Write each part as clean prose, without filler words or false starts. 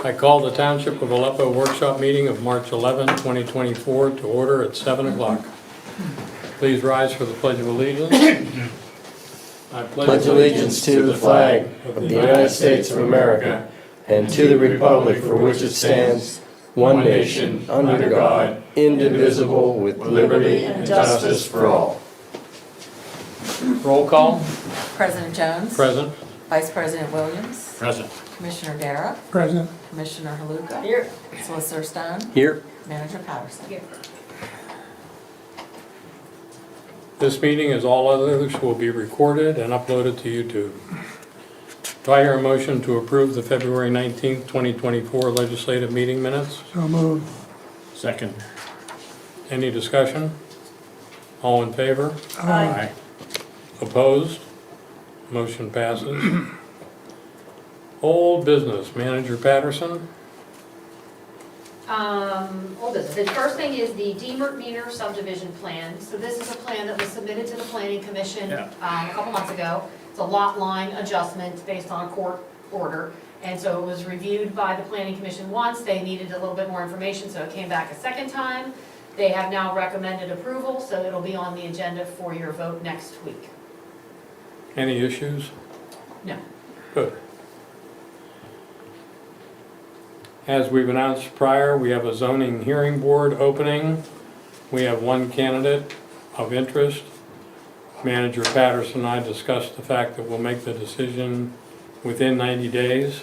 I call the Township of Aleppo workshop meeting of March 11, 2024 to order at 7 o'clock. Please rise for the Pledge of Allegiance. I Pledge allegiance to the flag of the United States of America and to the republic for which it stands, one nation, under God, indivisible, with liberty and justice for all. Roll call. President Jones. Present. Vice President Williams. Present. Commissioner Dara. Present. Commissioner Haluka. Here. Solicitor Stone. Here. Manager Patterson. Here. This meeting, as all others, will be recorded and uploaded to YouTube. Do I hear a motion to approve the February 19th, 2024 legislative meeting minutes? So moved. Second. Any discussion? All in favor? Aye. Opposed? Motion passes. Old business, Manager Patterson. Old business. The first thing is the Deemer subdivision plan. So this is a plan that was submitted to the Planning Commission a couple months ago. It's a lot line adjustment based on a court order. And so it was reviewed by the Planning Commission once. They needed a little bit more information, so it came back a second time. They have now recommended approval, so it'll be on the agenda for your vote next week. Any issues? No. Good. As we've announced prior, we have a zoning hearing board opening. We have one candidate of interest. Manager Patterson and I discussed the fact that we'll make the decision within 90 days.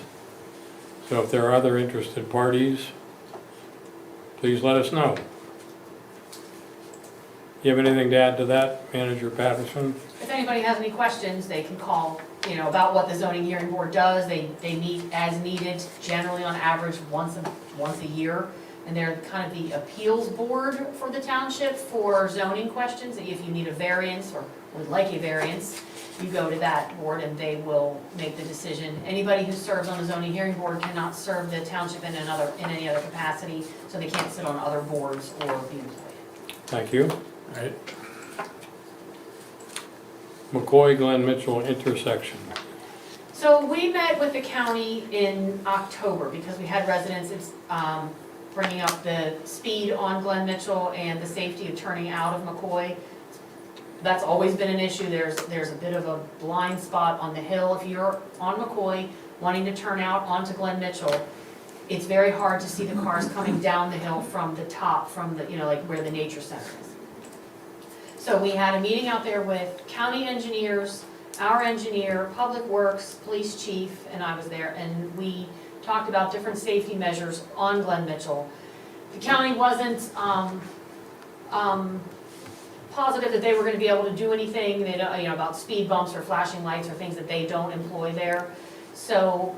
So if there are other interested parties, please let us know. You have anything to add to that, Manager Patterson? If anybody has any questions, they can call, about what the zoning hearing board does. They meet as needed, generally on average once a year. And they're kind of the appeals board for the township for zoning questions. If you need a variance or would like a variance, you go to that board and they will make the decision. Anybody who serves on the zoning hearing board cannot serve the township in any other capacity, so they can't sit on other boards or be employed. Thank you. All right. McCoy-Glenn Mitchell intersection. So we met with the county in October because we had residents bringing up the speed on Glenn Mitchell and the safety of turning out of McCoy. That's always been an issue. There's a bit of a blind spot on the hill. If you're on McCoy wanting to turn out onto Glenn Mitchell, it's very hard to see the cars coming down the hill from the top, from the, like where the nature center is. So we had a meeting out there with county engineers, our engineer, public works, police chief, and I was there, and we talked about different safety measures on Glenn Mitchell. The county wasn't positive that they were going to be able to do anything, about speed bumps or flashing lights or things that they don't employ there. So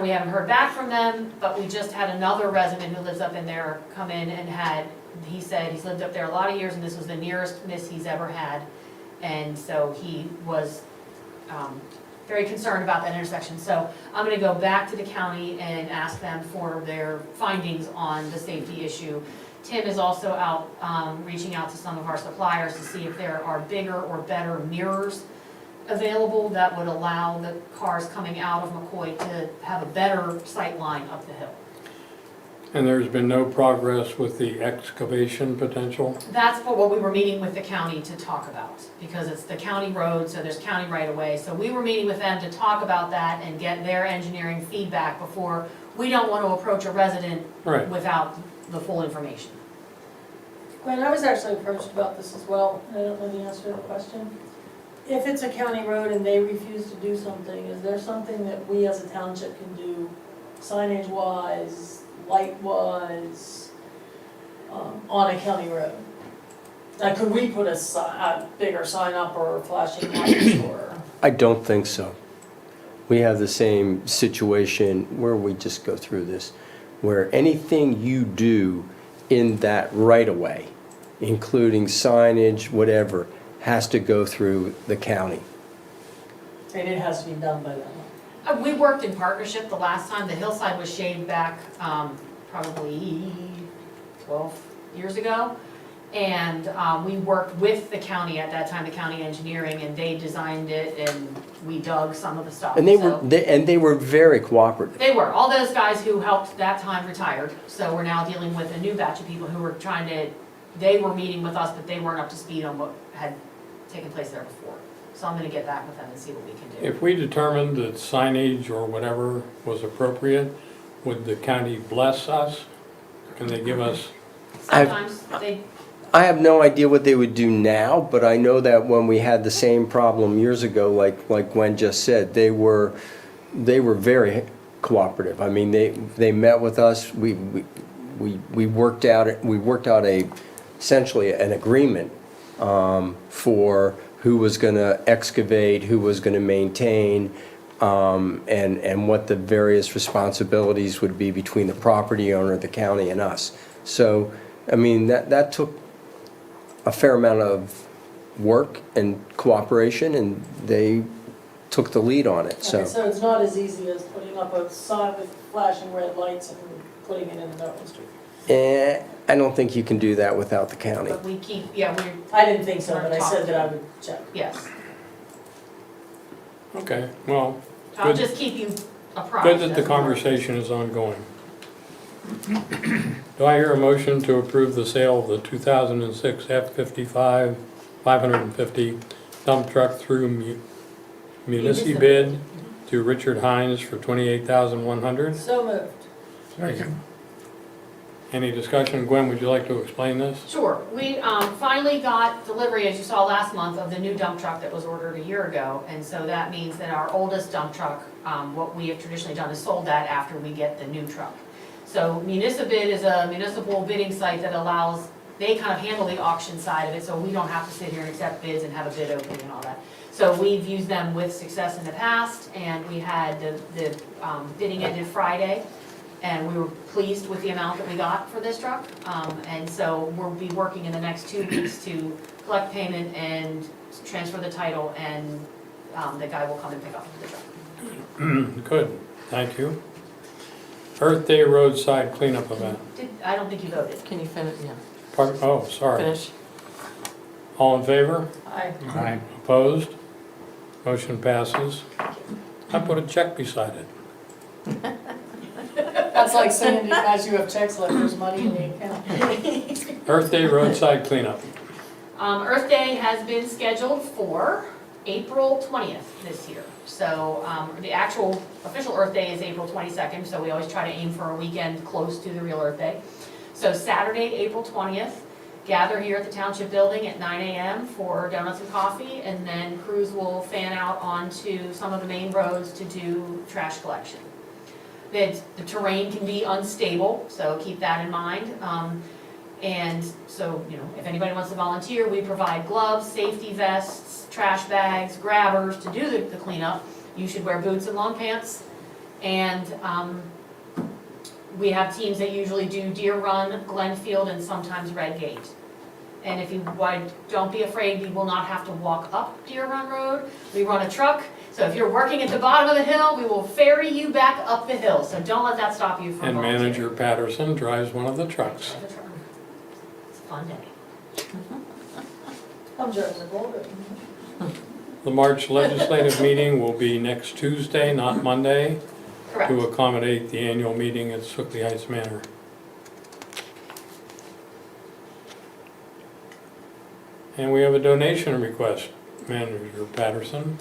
we haven't heard back from them, but we just had another resident who lives up in there come in and he said he's lived up there a lot of years and this was the nearest miss he's ever had. And so he was very concerned about that intersection. So I'm going to go back to the county and ask them for their findings on the safety issue. Tim is also out reaching out to some of our suppliers to see if there are bigger or better mirrors available that would allow the cars coming out of McCoy to have a better sight line up the hill. And there's been no progress with the excavation potential? That's what we were meeting with the county to talk about, because it's the county road, so there's county right of way. So we were meeting with them to talk about that and get their engineering feedback before, we don't want to approach a resident Right. without the full information. Glenn, I was actually approached about this as well, and I don't know the answer to the question. If it's a county road and they refuse to do something, is there something that we as a township can do signage-wise, light-wise, on a county road? Like, could we put a bigger sign up or flashing lights or? I don't think so. We have the same situation where we just go through this, where anything you do in that right-of-way, including signage, whatever, has to go through the county. And it has to be done by them. We worked in partnership the last time. The hillside was shaved back probably 12 years ago. And we worked with the county at that time, the county engineering, and they designed it, and we dug some of the stuff. And So- they were very cooperative. They were. All those guys who helped that time retired. So we're now dealing with a new batch of people who were trying to, they were meeting with us, but they weren't up to speed on what had taken place there before. So I'm gonna get back with them and see what we can do. If we determined that signage or whatever was appropriate, would the county bless us? Can they give us, Sometimes they, I have no idea what they would do now, but I know that when we had the same problem years ago, like Gwen just said, they were very cooperative. I mean, they met with us. We worked out essentially an agreement for who was going to excavate, who was going to maintain, and what the various responsibilities would be between the property owner, the county, and us. So, I mean, that took a fair amount of work and cooperation, and they took the lead on it, Okay, so it's not as easy as putting up a sign with flashing red lights and putting it in the middle of the street. I don't think you can do that without the county. but we keep, yeah, we're, I didn't think so, but I said that I would check. yes. okay, well, I'll Good. just keep you apprised. good that the as well. conversation is ongoing. Do I hear a motion to approve the sale of the 2006 F-55 550 dump truck through municipal bid to Richard Hines for $28,100? So moved. Second. Any discussion? Gwen, would you like to explain this? Sure. We finally got delivery, as you saw last month, of the new dump truck that was ordered a year ago. And so that means that our oldest dump truck, what we have traditionally done is sold that after we get the new truck. So Municipid is a municipal bidding site that allows, they kind of handle the auction side of it, so we don't have to sit here and accept bids and have a bid opening and all that. So we've used them with success in the past, and we had the bidding ended Friday, and we were pleased with the amount that we got for this truck. And so we'll be working in the next 2 weeks to collect payment and transfer the title, and the guy will come and pick up the truck. Good, thank you. Earth Day roadside cleanup event. I don't think you voted. Can you finish, yeah, Oh, sorry. finish? All in favor? Aye. Aye. Opposed? Motion passes. I put a check beside it. That's like saying because you have checks left, there's money in the account. Earth Day roadside cleanup. Earth Day has been scheduled for April 20th this year. So the actual official Earth Day is April 22nd, so we always try to aim for a weekend close to the real Earth Day. So Saturday, April 20th, gather here at the Township Building at 9 a.m. for donuts and coffee, and then crews will fan out onto some of the main roads to do trash collection. The terrain can be unstable, so keep that in mind. And so, you know, if anybody wants to volunteer, we provide gloves, safety vests, trash bags, grabbers to do the cleanup. You should wear boots and long pants. And we have teams that usually do Deer Run, Glenfield, and sometimes Red Gate. And if you don't be afraid, you will not have to walk up Deer Run Road. We run a truck, so if you're working at the bottom of the hill, we will ferry you back up the hill. So don't let that stop you from And volunteering. Manager Patterson drives one of the trucks. It's a fun day. I'm Jersey Golden. The March legislative meeting will be next Tuesday, not Monday, Correct. to accommodate the annual meeting at Sookley Heights Manor. And we have a donation request, Manager Patterson.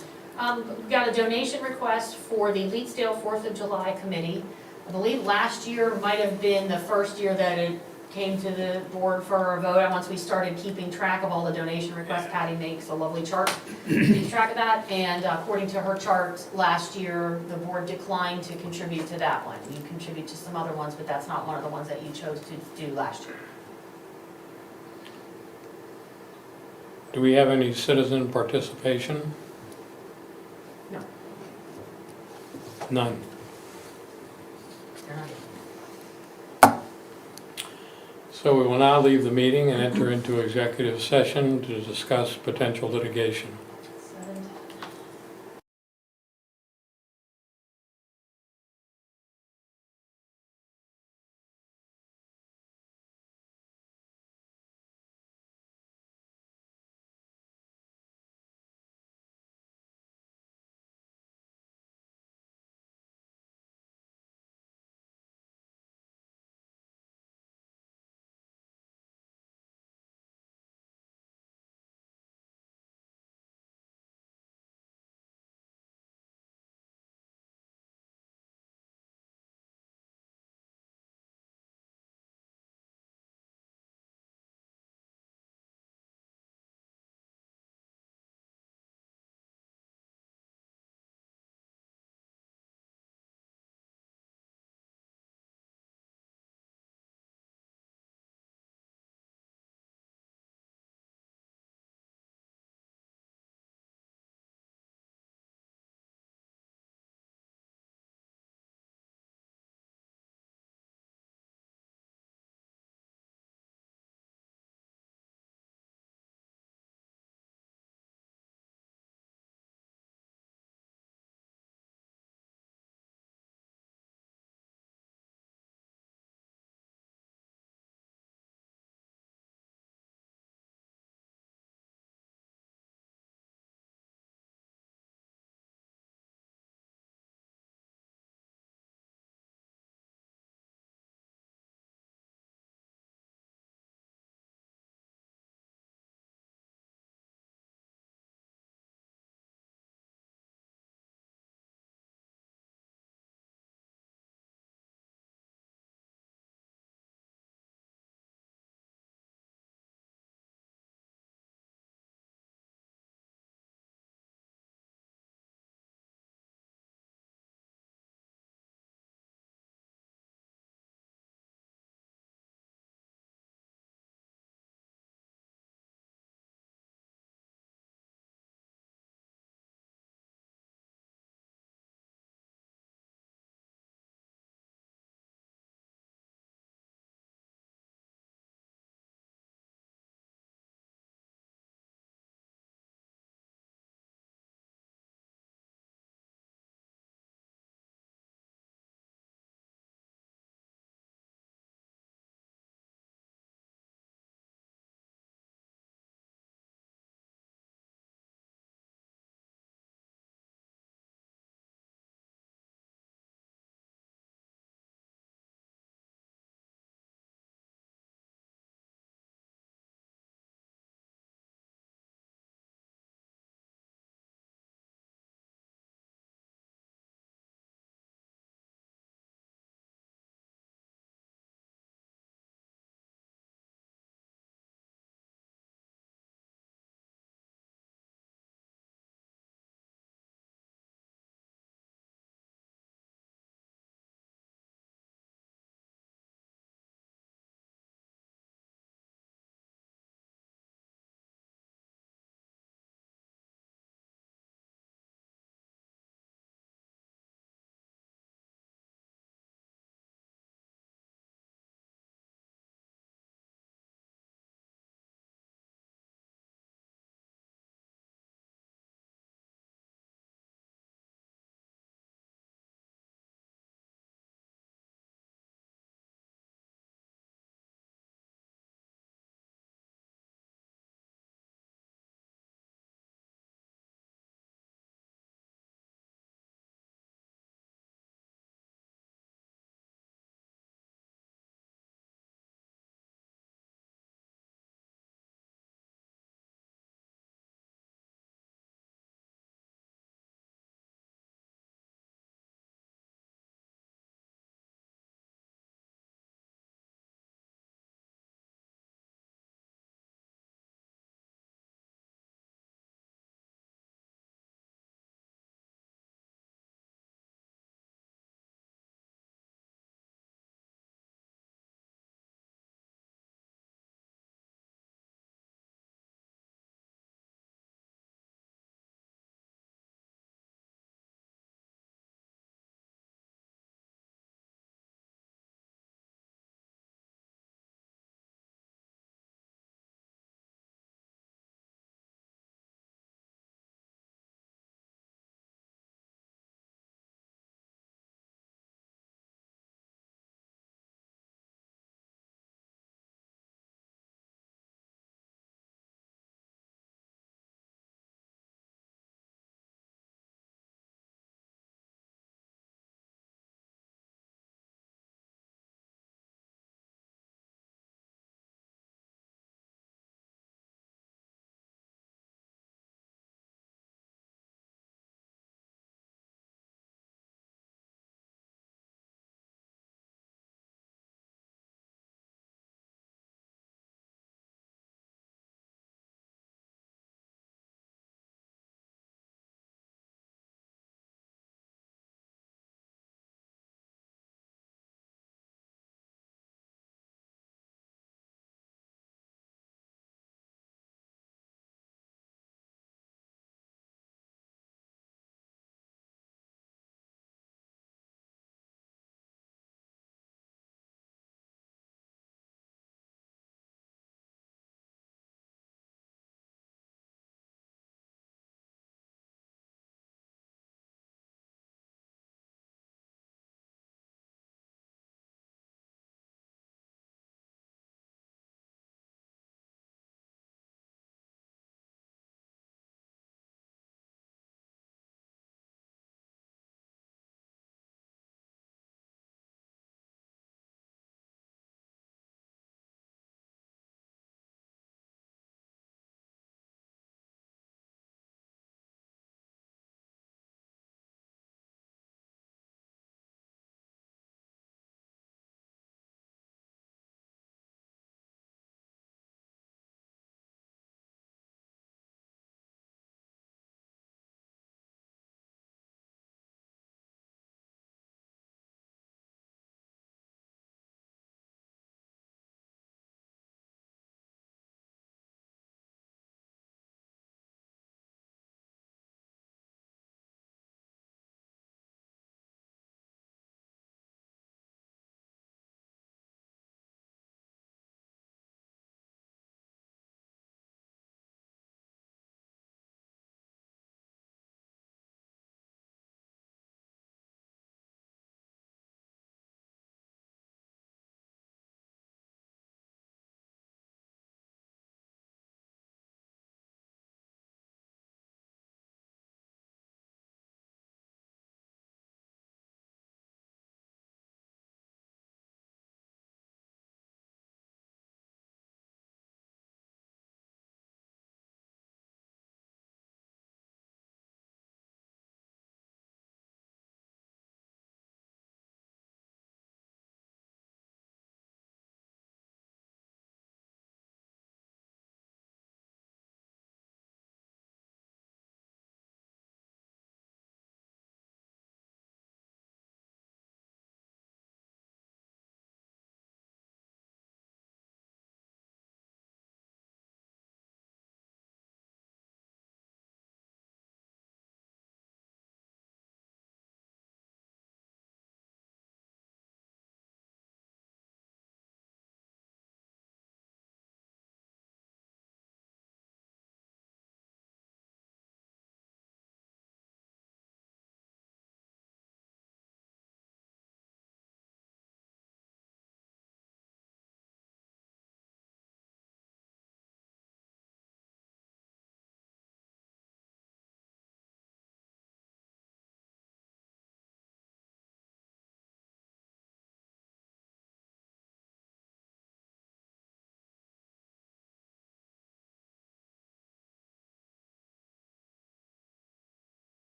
We've got a donation request for the Leetsdale 4th of July Committee. I believe last year might have been the first year that it came to the board for a vote. And once we started keeping track of all the donation requests, Patty makes a lovely chart to keep track of that. And according to her chart, last year, the board declined to contribute to that one. You contribute to some other ones, but that's not one of the ones that you chose to do last year. Do we have any citizen participation? No. None. They're not. So we will now leave the meeting and enter into executive session to discuss potential litigation.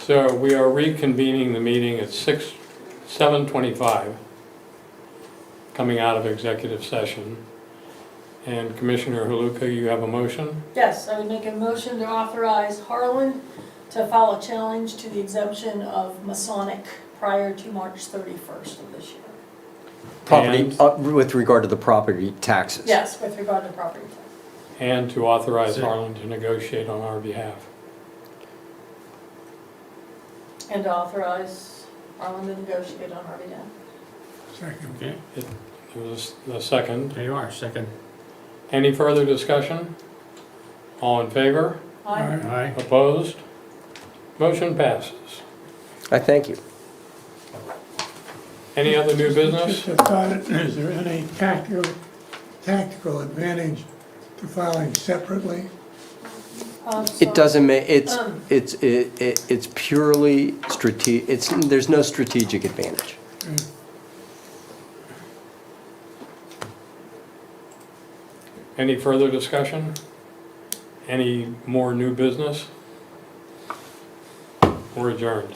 So we are reconvening the meeting at 7:25, coming out of executive session. And Commissioner Haluka, you have a motion? Yes, I would make a motion to authorize Harlan to file a challenge to the exemption of Masonic prior to March 31st of this year. Property, And- with regard to the property taxes. Yes, with regard to property tax. And to authorize Harlan to negotiate on our behalf. And to authorize Harlan to negotiate on our behalf. Second. Okay, There was a second. there you are, second. Any further discussion? All in favor? Aye. Aye. Opposed? Motion passes. I thank you. Any other new business? Just a thought, is there any tactical advantage to filing separately? It doesn't make, it's purely there's no strategic advantage. Any further discussion? Any more new business? We're adjourned.